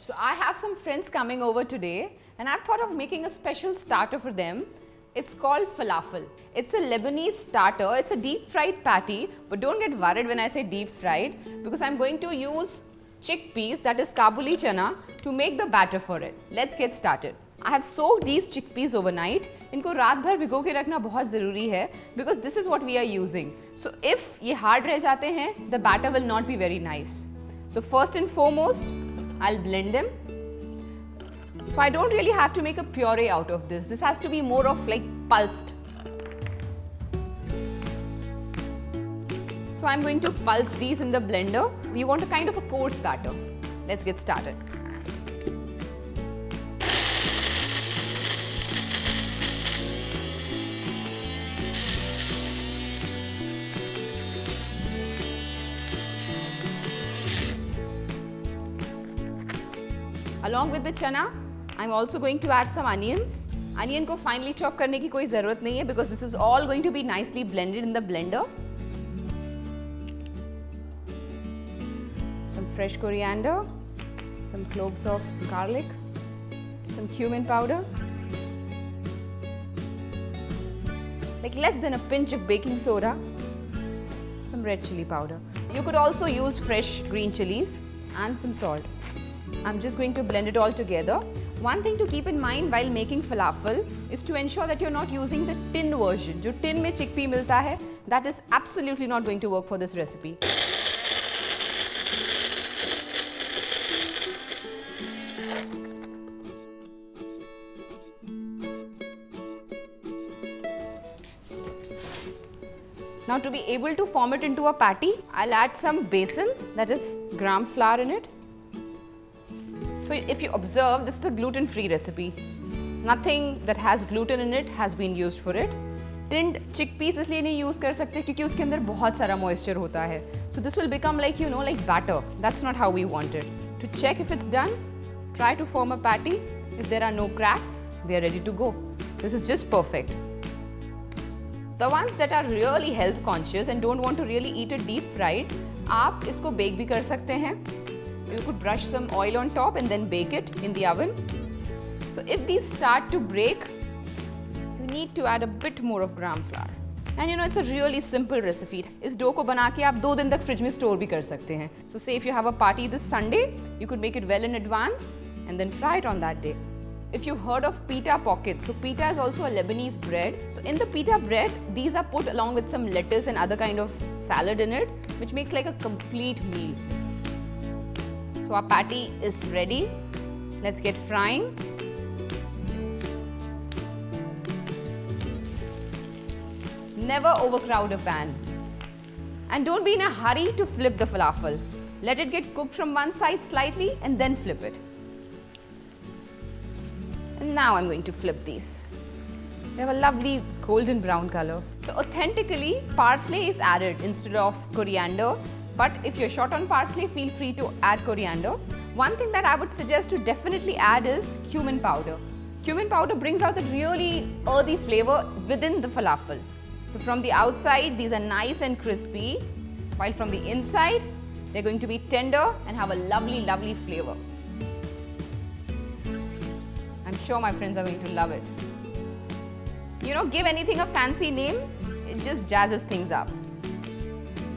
So I have some friends coming over today and I've thought of making a special starter for them. It's called falafel. It's a Lebanese starter. It's a deep fried patty, but don't get worried when I say deep fried because I'm going to use chickpeas, that is Kabuli chana, to make the batter for it. Let's get started. I have soaked these chickpeas overnight. इनको रात भर भिगो के रखना बहुत ज़रूरी है because this is what we are using. So if ये hard रह जाते हैं, the batter will not be very nice. So first and foremost, I'll blend them. So I don't really have to make a puree out of this. This has to be more of like pulsed. So I'm going to pulse these in the blender. We want a kind of a coarse batter. Let's get started. Along with the chana, I'm also going to add some onions. Onion को finely chop करने की कोई ज़रूरत नहीं है because this is all going to be nicely blended in the blender. Some fresh coriander, some cloves of garlic, some cumin powder, like less than a pinch of baking soda, some red chili powder. You could also use fresh green chilies and some salt. I'm just going to blend it all together. One thing to keep in mind while making falafel is to ensure that you're not using the tin version. जो tin में chickpea मिलता है, that is absolutely not going to work for this recipe. Now to be able to form it into a patty, I'll add some besan, that is gram flour in it. So if you observe, this is a gluten-free recipe. Nothing that has gluten in it has been used for it. Tinned chickpeas इसलिए नहीं use कर सकते क्योंकि उसके अंदर बहुत सारा moisture होता है. So this will become like, you know, like batter. That's not how we want it. To check if it's done, try to form a patty. If there are no cracks, we are ready to go. This is just perfect. The ones that are really health conscious and don't want to really eat it deep fried, आप इसको bake भी कर सकते हैं. You could brush some oil on top and then bake it in the oven. So if these start to break, you need to add a bit more of gram flour. And you know, it's a really simple recipe. इस dough को बना के आप 2 दिन तक fridge में store भी कर सकते हैं. So say if you have a party this Sunday, you could make it well in advance and then fry it on that day. If you've heard of pita pockets, so pita is also a Lebanese bread. So in the pita bread, these are put along with some lettuce and other kind of salad in it, which makes like a complete meal. So our patty is ready. Let's get frying. Never overcrowd a pan. And don't be in a hurry to flip the falafel. Let it get cooked from one side slightly and then flip it. And now I'm going to flip these. They have a lovely golden brown color. So authentically, parsley is added instead of coriander. But if you're short on parsley, feel free to add coriander. One thing that I would suggest to definitely add is cumin powder. Cumin powder brings out that really earthy flavor within the falafel. So from the outside, these are nice and crispy, while from the inside, they're going to be tender and have a lovely, lovely flavor. I'm sure my friends are going to love it. You know, give anything a fancy name, it just jazzes things up.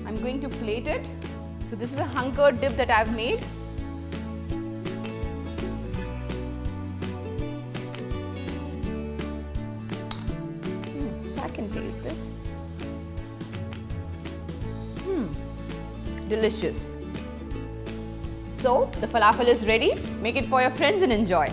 I'm going to plate it. So this is a hunkered dip that I've made. So I can taste this. Delicious. So the falafel is ready. Make it for your friends and enjoy.